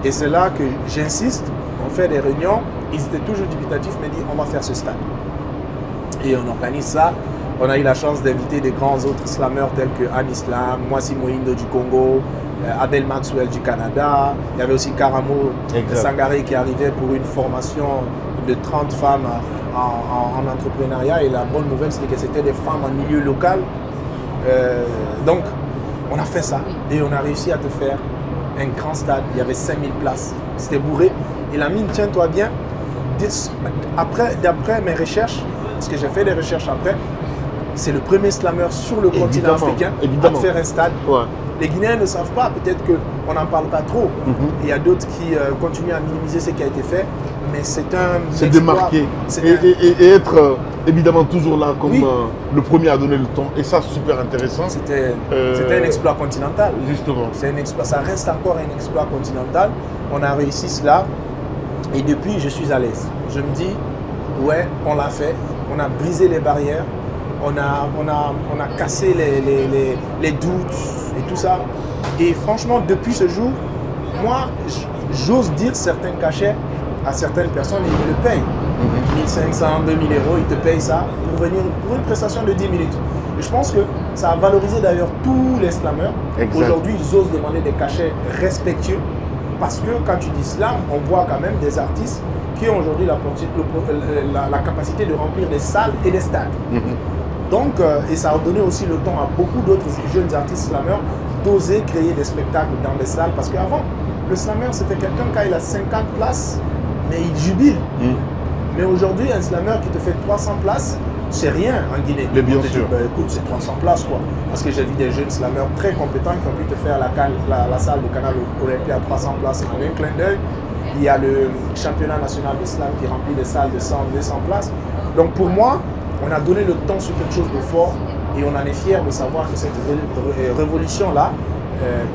Et c'est là que j'insiste. On fait des réunions. Ils étaient toujours dubitatifs, mais disent on va faire ce stade. Et on organise ça. On a eu la chance d'inviter des grands autres slammers tels que Anne Islam, Mwasi Moindo du Congo, Abel Maxwell du Canada. Il y avait aussi Karamo Sangaré qui arrivait pour une formation de 30 femmes en entrepreneuriat. Et la bonne nouvelle, c'est que c'était des femmes en milieu local. Donc, on a fait ça et on a réussi à te faire un grand stade. Il y avait 5000 places. C'était bourré. Et la mine, tiens-toi bien, d'après mes recherches, parce que j'ai fait des recherches après, c'est le premier slammer sur le continent africain à faire un stade. Ouais. Les Guinéens ne savent pas, peut-être qu'on n'en parle pas trop. Il y a d'autres qui continuent à minimiser ce qui a été fait, mais c'est un c'est démarqué. Et être évidemment toujours là comme le premier à donner le ton. Et ça, super intéressant. C'était un exploit continental. Justement. C'est un exploit. Ça reste encore un exploit continental. On a réussi cela. Et depuis, je suis à l'aise. Je me dis, ouais, on l'a fait. On a brisé les barrières. On a cassé les doutes et tout ça. Et franchement, depuis ce jour, moi, j'ose dire certains cachets à certaines personnes, ils me le payent. 1500, 2000 euros, ils te payent ça pour venir pour une prestation de 10 minutes. Et je pense que ça a valorisé d'ailleurs tous les slammeurs. Aujourd'hui, ils osent demander des cachets respectueux. Parce que quand tu dis slam, on voit quand même des artistes qui ont aujourd'hui la capacité de remplir des salles et des stades. Donc, et ça a donné aussi le temps à beaucoup d'autres jeunes artistes slammeurs d'oser créer des spectacles dans des salles. Parce qu'avant, le slammer, c'était quelqu'un quand il a 50 places, mais il jubile. Mais aujourd'hui, un slammer qui te fait 300 places, c'est rien en Guinée. Mais bien sûr. Bah, écoute, c'est 300 places quoi. Parce que j'ai vu des jeunes slammers très compétents qui ont pu te faire la salle du Canal Olympia à 300 places. Et un clin d'œil, il y a le championnat national de slam qui remplit des salles de 100, 200 places. Donc pour moi, on a donné le temps sur quelque chose de fort et on en est fiers de savoir que cette révolution-là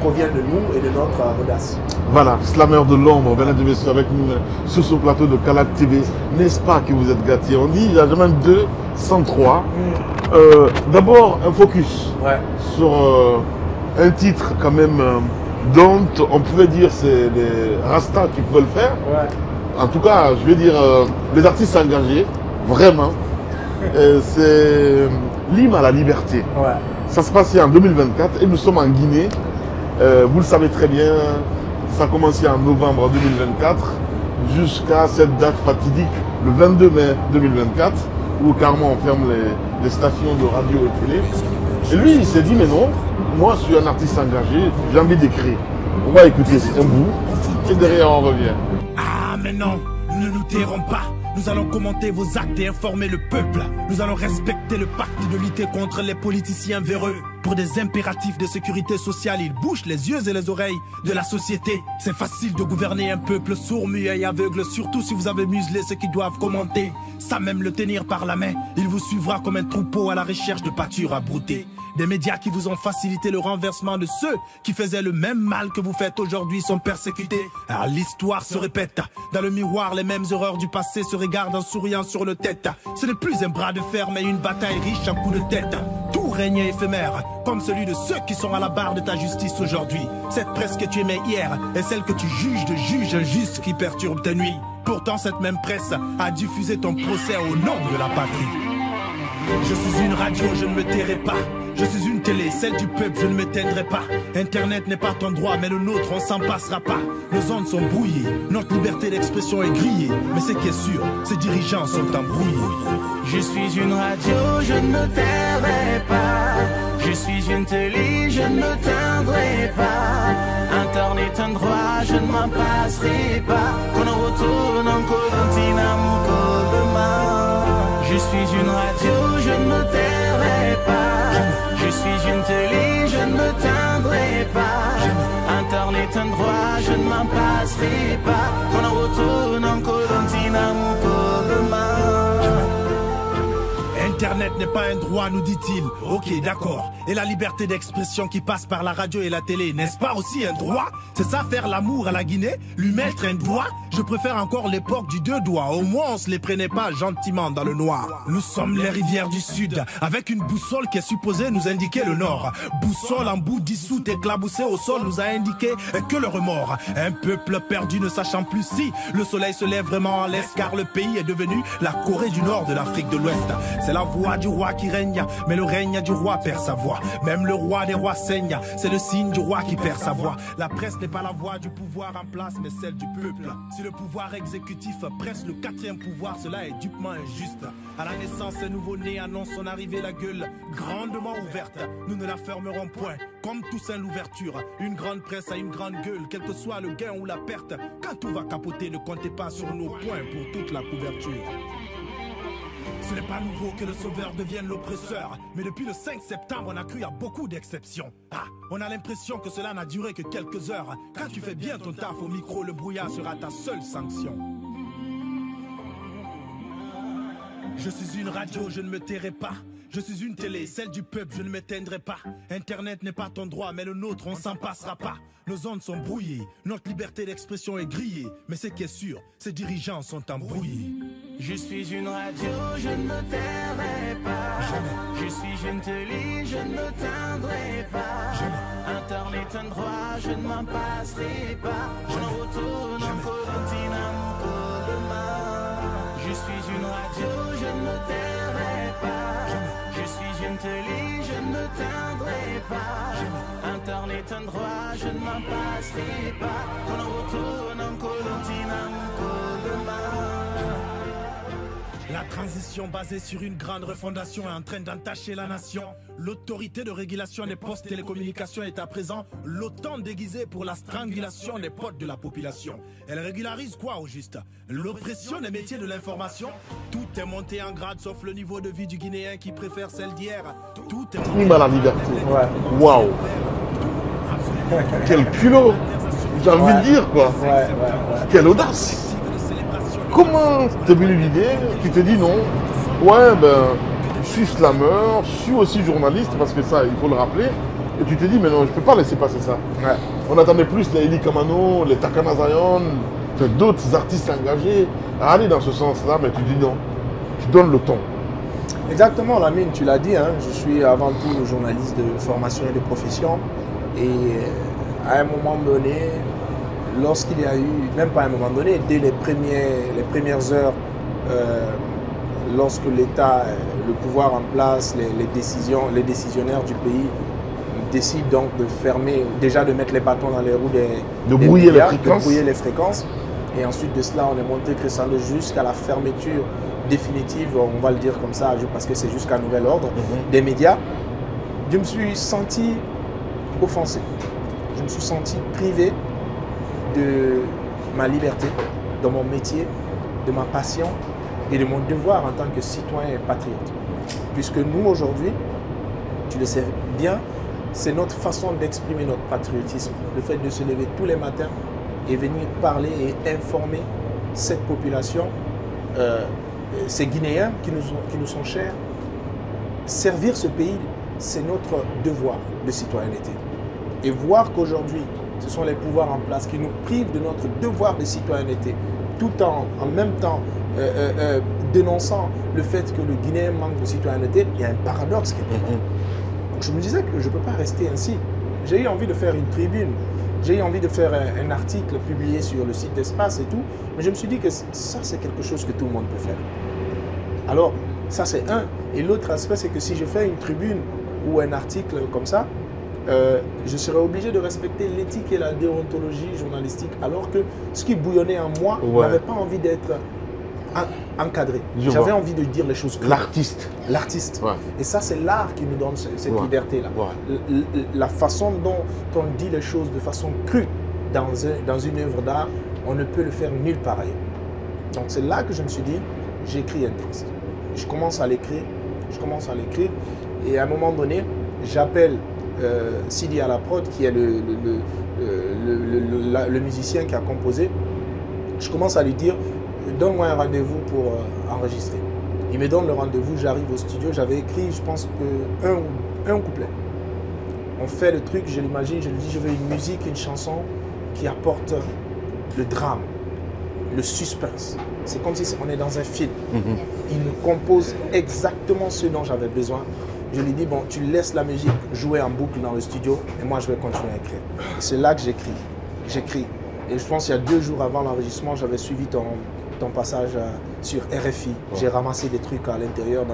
provient de nous et de notre audace. Voilà, slammer de l'ombre, mesdames et messieurs, avec nous sur ce plateau de Kalat TV. N'est-ce pas que vous êtes gâtés? On dit il y a jamais 2 sans 3. D'abord, un focus sur un titre quand même dont on pouvait dire c'est les Rastas qui pouvaient le faire. En tout cas, je vais dire les artistes engagés, vraiment. C'est l'hymne à la liberté. Ça se passait en 2024 et nous sommes en Guinée. Vous le savez très bien, ça a commencé en novembre 2024 jusqu'à cette date fatidique, le 22 mai 2024, où carrément on ferme les stations de radio et télé. Et lui, il s'est dit, mais non, moi je suis un artiste engagé, j'ai envie d'écrire. On va écouter un bout et derrière on revient. Ah mais non, nous ne nous tairons pas. Nous allons commenter vos actes et informer le peuple. Nous allons respecter le pacte de lutter contre les politiciens véreux. Pour des impératifs de sécurité sociale, ils bouchent les yeux et les oreilles de la société. C'est facile de gouverner un peuple sourd, muet et aveugle, surtout si vous avez muselé ceux qui doivent commenter. Sans même le tenir par la main, il vous suivra comme un troupeau à la recherche de pâture à brouter. Des médias qui vous ont facilité le renversement de ceux qui faisaient le même mal que vous faites aujourd'hui sont persécutés. Alors l'histoire se répète. Dans le miroir, les mêmes erreurs du passé se regardent en souriant sur le tête. Ce n'est plus un bras de fer, mais une bataille riche en coups de tête. Tout règne éphémère, comme celui de ceux qui sont à la barre de ta justice aujourd'hui. Cette presse que tu aimais hier est celle que tu juges de juge injuste qui perturbe tes nuits. Pourtant, cette même presse a diffusé ton procès au nom de la patrie. Je suis une radio, je ne me tairai pas. Je suis une télé, celle du peuple, je ne m'éteindrai pas. Internet n'est pas ton droit, mais le nôtre, on s'en passera pas. Nos ondes sont brouillées, notre liberté d'expression est grillée. Mais ce qui est sûr, ces dirigeants sont embrouillés. Je suis une radio, je ne me tairai pas. Je suis une télé, je ne me teindrai pas. Internet un droit, je ne m'en passerai pas. Qu'on en retourne en Colantina, mon Coloma. Je suis une radio, je ne me tairai pas. Je suis une télé, je ne me teindrai pas. Internet un droit, je ne m'en passerai pas. Qu'on en retourne en Colantina, mon Coloma. Internet n'est pas un droit, nous dit-il. Ok, d'accord. Et la liberté d'expression qui passe par la radio et la télé, n'est-ce pas aussi un droit? C'est ça faire l'amour à la Guinée? Lui mettre un doigt? Je préfère encore l'époque du 2 doigts. Au moins on se les prenait pas gentiment dans le noir. Nous sommes les rivières du sud, avec une boussole qui est supposée nous indiquer le nord. Boussole en bout dissoute, éclaboussée au sol, nous a indiqué que le remords. Un peuple perdu ne sachant plus si le soleil se lève vraiment à l'est, car le pays est devenu la Corée du Nord de l'Afrique de l'Ouest. C'est la voix du roi qui règne, mais le règne du roi perd sa voix. Même le roi des rois saigne, c'est le signe du roi qui perd sa voix. La presse n'est pas la voix du pouvoir en place, mais celle du peuple. Si le pouvoir exécutif presse le 4e pouvoir, cela est dupement injuste. À la naissance, un nouveau-né annonce son arrivée, la gueule grandement ouverte. Nous ne la fermerons point, comme Toussaint l'ouverture. Une grande presse a une grande gueule, quel que soit le gain ou la perte. Quand tout va capoter, ne comptez pas sur nos points pour toute la couverture. Ce n'est pas nouveau que le sauveur devienne l'oppresseur. Mais depuis le 5 septembre, on a cru à beaucoup d'exceptions. Ah, on a l'impression que cela n'a duré que quelques heures. Quand tu fais bien ton taf au micro, le brouillard sera ta seule sanction. Je suis une radio, je ne me tairai pas. Je suis une télé, celle du peuple, je ne m'éteindrai pas. Internet n'est pas ton droit, mais le nôtre, on s'en passera pas. Nos ondes sont brouillées, notre liberté d'expression est grillée. Mais ce qui est sûr, ces dirigeants sont embrouillés. Je suis une radio, je ne me tairai pas. Jamais. Je suis une télé, je ne me teindrai pas. Jamais. Internet un droit, je ne m'en passerai pas. On retourne en Colontine à mon Coloma. Je suis une radio, je ne me tairai pas. Je suis une télé, je ne me teindrai pas. Internet un droit, je ne m'en passerai pas. On retourne en Colontine à mon Coloma. La transition basée sur une grande refondation est en train d'entacher la nation. L'autorité de régulation des postes télécommunications est à présent l'OTAN déguisée pour la strangulation des potes de la population. Elle régularise quoi au juste? L'oppression des métiers de l'information. Tout est monté en grade sauf le niveau de vie du Guinéen qui préfère celle d'hier. Tout est monté à la liberté. Ouais. Waouh. Quel culot. J'ai envie de dire quoi. Ouais. Quelle audace. Comment t'es venu l'idée? Tu te dis non. Ouais, ben, je suis slammer, je suis aussi journaliste, parce que ça, il faut le rappeler. Et tu te dis, mais non, je peux pas laisser passer ça. Ouais. On attendait plus les Eli Kamano, les Takana Zion, d'autres artistes engagés à aller dans ce sens-là, mais tu dis non. Tu donnes le ton. Exactement, Lamine, tu l'as dit, hein, je suis avant tout journaliste de formation et de profession. Et à un moment donné, lorsqu'il y a eu, même pas à un moment donné, dès les premières heures, lorsque l'État, le pouvoir en place, les décisionnaires du pays décident donc de fermer, déjà de mettre les bâtons dans les roues de brouiller les fréquences. Et ensuite de cela, on est monté crescendo jusqu'à la fermeture définitive, on va le dire comme ça, parce que c'est jusqu'à nouvel ordre, des médias. Je me suis senti offensé. Je me suis senti privé de ma liberté, de mon métier, de ma passion et de mon devoir en tant que citoyen et patriote. Puisque nous, aujourd'hui, tu le sais bien, c'est notre façon d'exprimer notre patriotisme. Le fait de se lever tous les matins et venir parler et informer cette population, ces Guinéens qui nous sont chers. Servir ce pays, c'est notre devoir de citoyenneté. Et voir qu'aujourd'hui, ce sont les pouvoirs en place qui nous privent de notre devoir de citoyenneté, tout en même temps dénonçant le fait que le Guinéen manque de citoyenneté. Il y a un paradoxe quelque part. Donc je me disais que je ne peux pas rester ainsi. J'ai eu envie de faire une tribune, j'ai eu envie de faire un article publié sur le site d'Espace et tout, mais je me suis dit que ça, c'est quelque chose que tout le monde peut faire. Alors, ça c'est un. Et l'autre aspect, c'est que si je fais une tribune ou un article comme ça, je serais obligé de respecter l'éthique et la déontologie journalistique, alors que ce qui bouillonnait en moi n'avait pas envie d'être encadré. J'avais envie de dire les choses claires. L'artiste. L'artiste. Ouais. Et ça, c'est l'art qui nous donne cette liberté-là. Ouais. La façon dont on dit les choses de façon crue dans une œuvre d'art, on ne peut le faire nulle part ailleurs. Donc c'est là que je me suis dit, j'écris un texte. Je commence à l'écrire, et à un moment donné, j'appelle Sidi à la prod, qui est le musicien qui a composé. Je commence à lui dire, donne-moi un rendez-vous pour enregistrer. Il me donne le rendez-vous, j'arrive au studio, j'avais écrit, je pense que un couplet. On fait le truc, je l'imagine, je lui dis, je veux une musique, une chanson qui apporte le drame, le suspense. C'est comme si on est dans un film. Il me compose exactement ce dont j'avais besoin. Je lui dis, bon, tu laisses la musique jouer en boucle dans le studio et moi je vais continuer à écrire. C'est là que j'écris. Et je pense qu'il y a 2 jours avant l'enregistrement, j'avais suivi ton passage sur RFI. J'ai ramassé des trucs à l'intérieur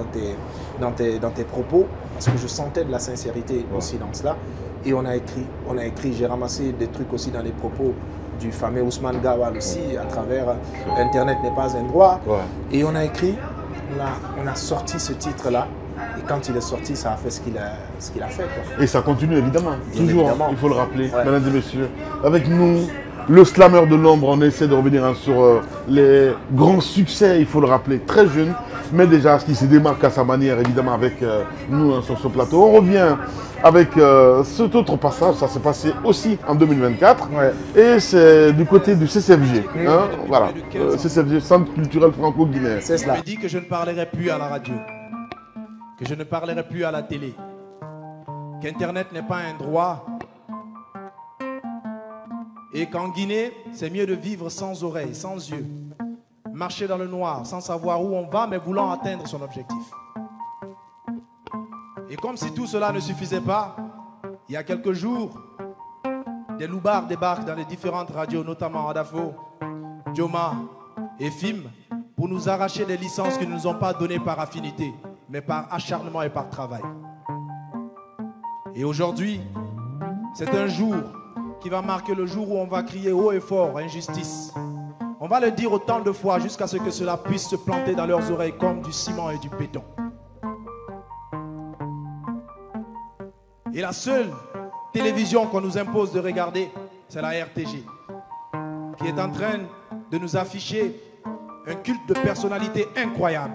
dans tes propos, parce que je sentais de la sincérité aussi dans cela. Et on a écrit, j'ai ramassé des trucs aussi dans les propos du fameux Ousmane Gawal aussi, à travers Internet n'est pas un droit. Et on a écrit, on a sorti ce titre-là. Et quand il est sorti, ça a fait ce qu'il a fait. Quoi. Et ça continue évidemment, toujours, évidemment. Il faut le rappeler, mesdames et messieurs. Avec nous, le slammer de l'ombre, on essaie de revenir sur les grands succès, il faut le rappeler, très jeune. mais déjà ce qui se démarque à sa manière, évidemment, avec nous hein, sur ce plateau. On revient avec cet autre passage, ça s'est passé aussi en 2024, Ouais. et c'est du côté du CCFG, hein, voilà, CCFG, Centre culturel franco-guinéen. C'est Je cela. me dis que je ne parlerai plus à la radio, que je ne parlerai plus à la télé, qu'Internet n'est pas un droit et qu'en Guinée, c'est mieux de vivre sans oreilles, sans yeux, marcher dans le noir, sans savoir où on va, mais voulant atteindre son objectif. Et comme si tout cela ne suffisait pas, il y a quelques jours, des loupards débarquent dans les différentes radios, notamment Adafo, Joma et FIM, pour nous arracher des licences qui ne nous ont pas données par affinité, mais par acharnement et par travail. Et aujourd'hui, c'est un jour qui va marquer le jour où on va crier haut et fort injustice. On va le dire autant de fois jusqu'à ce que cela puisse se planter dans leurs oreilles comme du ciment et du béton. Et la seule télévision qu'on nous impose de regarder, c'est la RTG, qui est en train de nous afficher un culte de personnalité incroyable.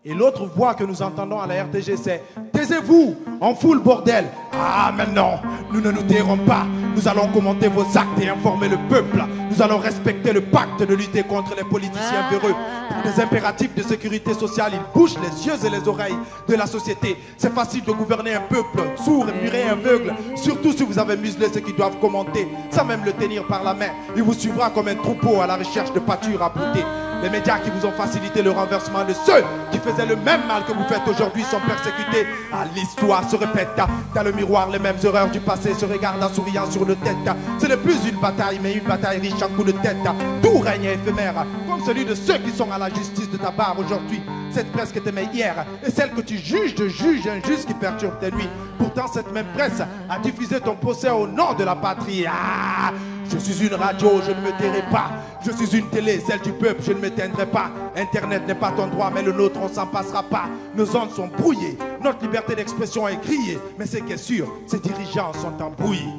Et l'autre voix que nous entendons à la RTG, c'est « Taisez-vous, on fout le bordel !» Ah, maintenant, nous ne nous tairons pas. Nous allons commenter vos actes et informer le peuple. Nous allons respecter le pacte de lutter contre les politiciens véreux. Pour des impératifs de sécurité sociale, ils bouchent les yeux et les oreilles de la société. C'est facile de gouverner un peuple sourd et muré et aveugle. Surtout si vous avez muselé ceux qui doivent commenter, sans même le tenir par la main. Il vous suivra comme un troupeau à la recherche de pâture à brouter. Les médias qui vous ont facilité le renversement de ceux qui faisaient le même mal que vous faites aujourd'hui sont persécutés. Ah, l'histoire se répète. Dans le miroir, les mêmes erreurs du passé se regardent en souriant sur le tête. Ce n'est plus une bataille, mais une bataille riche en coups de tête. Tout règne éphémère, comme celui de ceux qui sont à la justice de ta barre aujourd'hui. Cette presse que tu aimais hier et celle que tu juges de juge injuste qui perturbe tes nuits. Pourtant, cette même presse a diffusé ton procès au nom de la patrie. Ah, je suis une radio, je ne me tairai pas. Je suis une télé, celle du peuple, je ne m'éteindrai pas. Internet n'est pas ton droit, mais le nôtre, on s'en passera pas. Nos ondes sont brouillées, notre liberté d'expression est grillée. Mais ce qui est sûr, ces dirigeants sont embrouillés.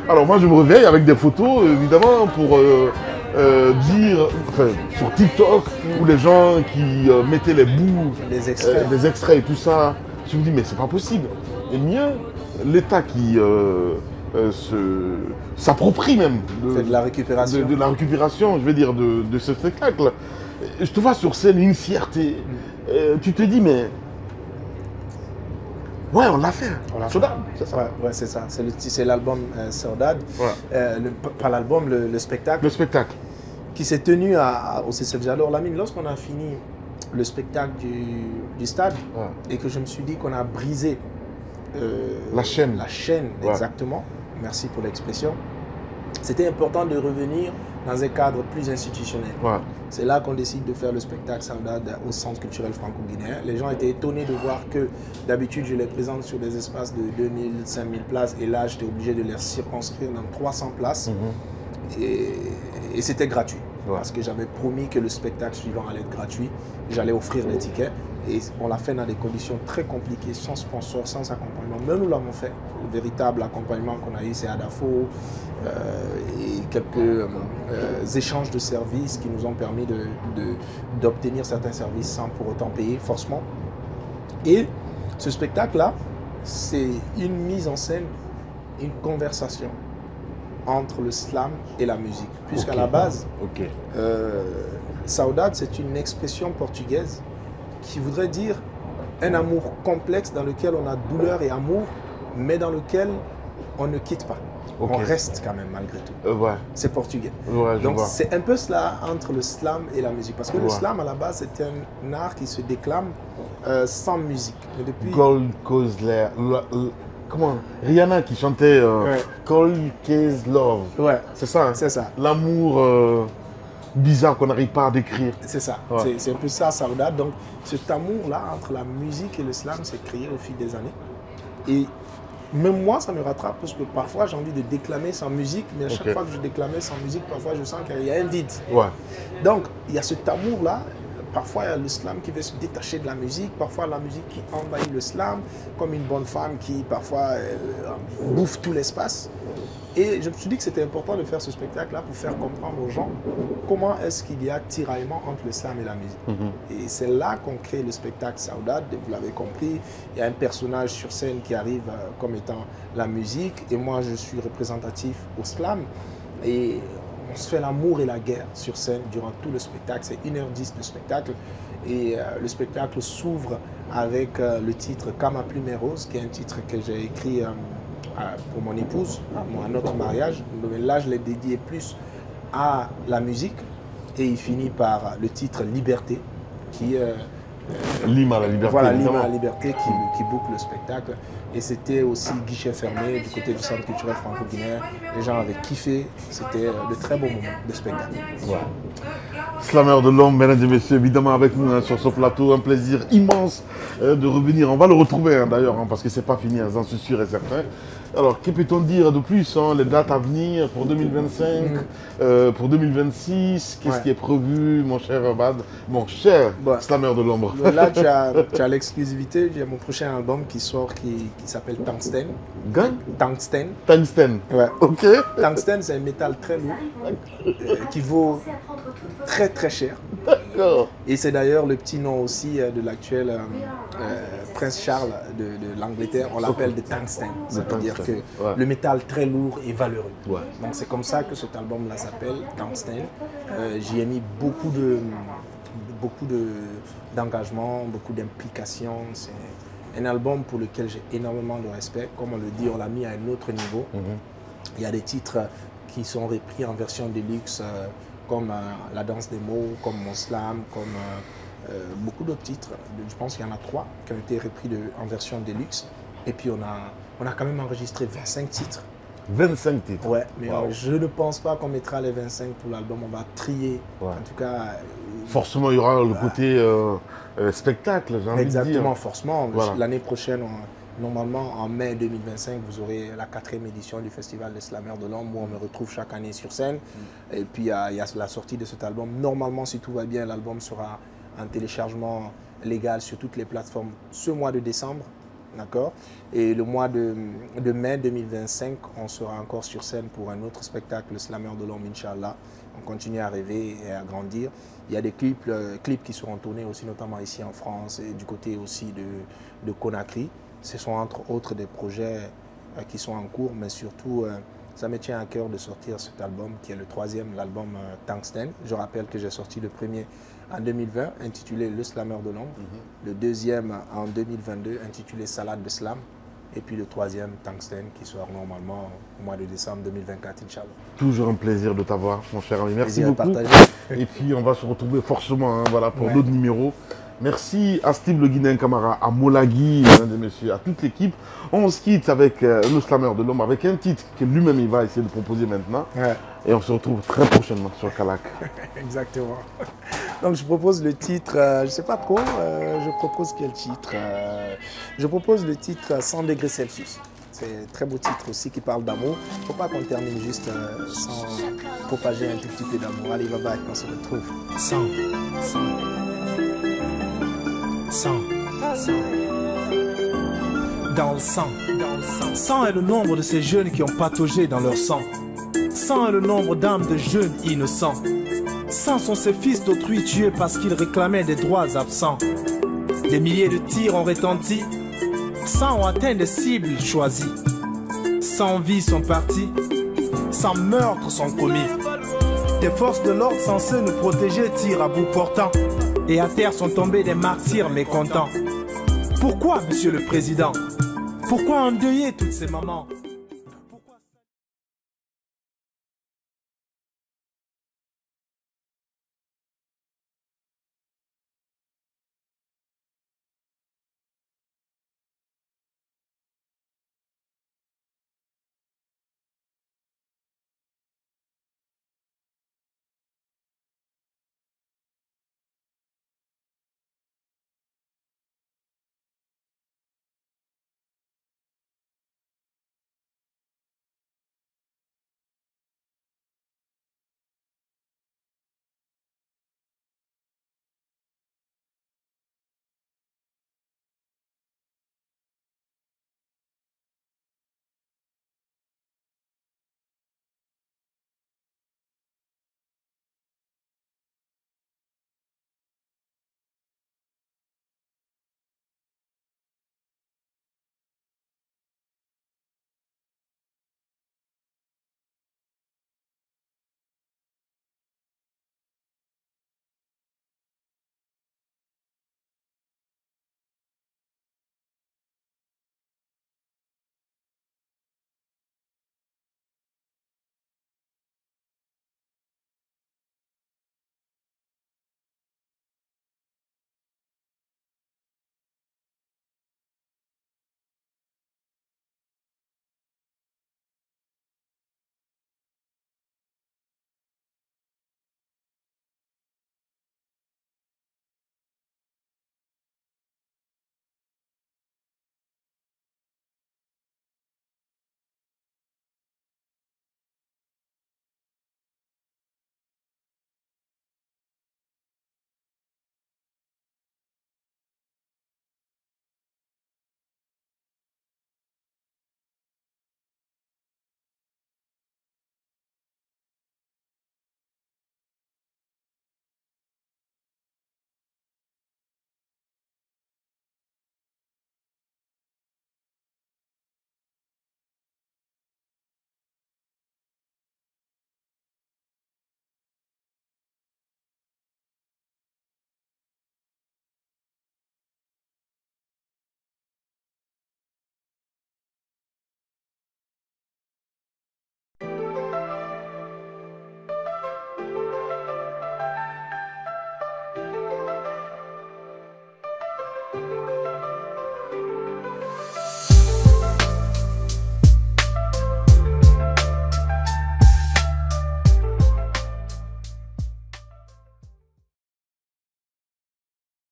Alors moi je me réveille avec des photos évidemment pour dire, enfin sur TikTok, où les gens qui mettaient les bouts, Les extraits. des extraits et tout ça, je me dis mais c'est pas possible. Et mieux, l'État qui s'approprie même Fait de la récupération. de la récupération, je vais dire, de ce spectacle. Je te vois sur scène une fierté. Tu te dis mais ouais, on l'a fait. Saudade, c'est ça. Ouais, c'est ça. C'est l'album Saudade. Ouais. Pas l'album, le spectacle. Le spectacle. Qui s'est tenu au CCFG. Alors, Lamine, lorsqu'on a fini le spectacle du stade, Ouais. et que je me suis dit qu'on a brisé La chaîne. la chaîne, Ouais. exactement. Merci pour l'expression. C'était important de revenir dans un cadre plus institutionnel. Ouais. C'est là qu'on décide de faire le spectacle Saudade au Centre culturel franco-guinéen. Les gens étaient étonnés de voir que d'habitude je les présente sur des espaces de 2000, 5000 places et là j'étais obligé de les circonscrire dans 300 places et c'était gratuit. Ouais. Parce que j'avais promis que le spectacle suivant allait être gratuit. J'allais offrir des tickets et on l'a fait dans des conditions très compliquées, sans sponsor, sans accompagnement. Mais nous l'avons fait. Le véritable accompagnement qu'on a eu, c'est Adafo et quelques échanges de services qui nous ont permis d'obtenir certains services sans pour autant payer forcément. Et ce spectacle-là, c'est une mise en scène, une conversation entre le slam et la musique. Puisqu'à Ok. la base, Ok. Saudade, c'est une expression portugaise qui voudrait dire un amour complexe dans lequel on a douleur et amour, mais dans lequel on ne quitte pas. Ok. On reste quand même malgré tout. Ouais. C'est portugais. Ouais, je Donc vois. c'est un peu cela entre le slam et la musique. Parce que le Ouais. slam à la base c'est un art qui se déclame sans musique. Mais depuis... Gold Cause comment Rihanna qui chantait Ouais. Cold Case Love. Ouais, C'est ça. Hein? c'est ça. L'amour bizarre qu'on n'arrive pas à décrire. C'est ça, Ouais. c'est un peu ça, Saudade. Donc cet amour-là entre la musique et le slam s'est créé au fil des années. Et même moi, ça me rattrape parce que parfois j'ai envie de déclamer sans musique, mais à chaque Ok. fois que je déclamais sans musique, parfois je sens qu'il y a un vide. Ouais. Donc il y a cet amour-là. Parfois il y a le slam qui veut se détacher de la musique, parfois la musique qui envahit le slam, comme une bonne femme qui parfois bouffe tout l'espace. Et je me suis dit que c'était important de faire ce spectacle-là pour faire comprendre aux gens comment est-ce qu'il y a tiraillement entre l'islam et la musique. Et c'est là qu'on crée le spectacle Saoudat, vous l'avez compris. Il y a un personnage sur scène qui arrive comme étant la musique, et moi je suis représentatif au slam. Et on se fait l'amour et la guerre sur scène durant tout le spectacle. C'est 1h10 de spectacle. Et le spectacle s'ouvre avec le titre « Quand ma plume est rose », qui est un titre que j'ai écrit pour mon épouse, à notre mariage. Mais là, je l'ai dédié plus à la musique. Et il finit par le titre « Liberté », qui L'hymne à la liberté. Voilà, l'hymne à la liberté qui boucle le spectacle. Et c'était aussi guichet fermé du côté du centre culturel franco-guinéen. Les gens avaient kiffé. C'était de très beaux moments de spectacle. Ouais. Slammer de l'homme, mesdames et messieurs, évidemment avec nous sur ce plateau. Un plaisir immense de revenir. On va le retrouver d'ailleurs, parce que c'est pas fini, j'en suis sûr et certain. Alors, que peut-on dire de plus, les dates à venir pour 2025, pour 2026, qu'est-ce qui est prévu, mon cher Bad, mon cher Slammer de l'ombre? Là, tu as l'exclusivité, j'ai mon prochain album qui sort qui s'appelle Tungsten. Tungsten. Tungsten. Ouais. Ok. Tungsten, c'est un métal très lourd qui vaut très très cher. D'accord. Et c'est d'ailleurs le petit nom aussi de l'actuel prince Charles de l'Angleterre. On l'appelle de Tungsten. Ça veut dire que le métal très lourd et valeureux. Ouais. Donc c'est comme ça que cet album-là s'appelle Tungsten. J'y ai mis beaucoup d'engagement, beaucoup d'implication. C'est un album pour lequel j'ai énormément de respect. Comme on le dit, on l'a mis à un autre niveau. Il y a des titres qui sont repris en version deluxe, comme La danse des mots, comme Mon Slam, comme beaucoup d'autres titres. Je pense qu'il y en a 3 qui ont été repris en version deluxe. Et puis on a quand même enregistré 25 titres. 25 titres. Ouais, mais je ne pense pas qu'on mettra les 25 pour l'album. On va trier. Ouais. En tout cas. Forcément, il y aura le côté spectacle, j'ai envie de dire. Exactement, forcément. Voilà. L'année prochaine, normalement, en mai 2025, vous aurez la 4e édition du Festival des Slammers de l'Ombre, où on me retrouve chaque année sur scène. Et puis, il y a la sortie de cet album. Normalement, si tout va bien, l'album sera en téléchargement légal sur toutes les plateformes ce mois de décembre. D'accord. Et le mois de mai 2025, on sera encore sur scène pour un autre spectacle, le Slammer de l'Ombre, Inch'Allah. On continue à rêver et à grandir. Il y a des clips qui seront tournés aussi, notamment ici en France et du côté aussi de Conakry. Ce sont entre autres des projets qui sont en cours, mais surtout, ça me tient à cœur de sortir cet album qui est le 3e, l'album Tungsten. Je rappelle que j'ai sorti le premier en 2020, intitulé Le Slammer de l'Ombre. Le 2e en 2022, intitulé Salade de Slam. Et puis le 3e, Tungsten, qui sort normalement au mois de décembre 2024, Inch'Allah. Toujours un plaisir de t'avoir, mon cher ami. Merci beaucoup. Et puis on va se retrouver forcément pour d'autres numéros. Merci à Steve le Guinéen Camara, à Molagui, mesdames et messieurs, à toute l'équipe. On se quitte avec le Slammer de l'Homme, avec un titre que lui-même il va essayer de proposer maintenant. Ouais. Et on se retrouve très prochainement sur Kalak. Exactement. Donc je propose le titre, je ne sais pas trop, je propose quel titre je propose le titre 100 degrés Celsius. C'est un très beau titre aussi qui parle d'amour. Il ne faut pas qu'on termine juste sans propager un tout petit peu d'amour. Allez, bye bye, on se retrouve. 100. Dans le sang. 100 est le nombre de ces jeunes qui ont pataugé dans leur sang. 100 est le nombre d'âmes de jeunes innocents. 100 sont ces fils d'autrui tués parce qu'ils réclamaient des droits absents. Des milliers de tirs ont retenti. 100 ont atteint des cibles choisies. 100 vies sont parties. 100 meurtres sont commis. Des forces de l'ordre censées nous protéger tirent à bout portant. Et à terre sont tombés des martyrs mécontents. Pourquoi, monsieur le président? Pourquoi endeuiller toutes ces mamans?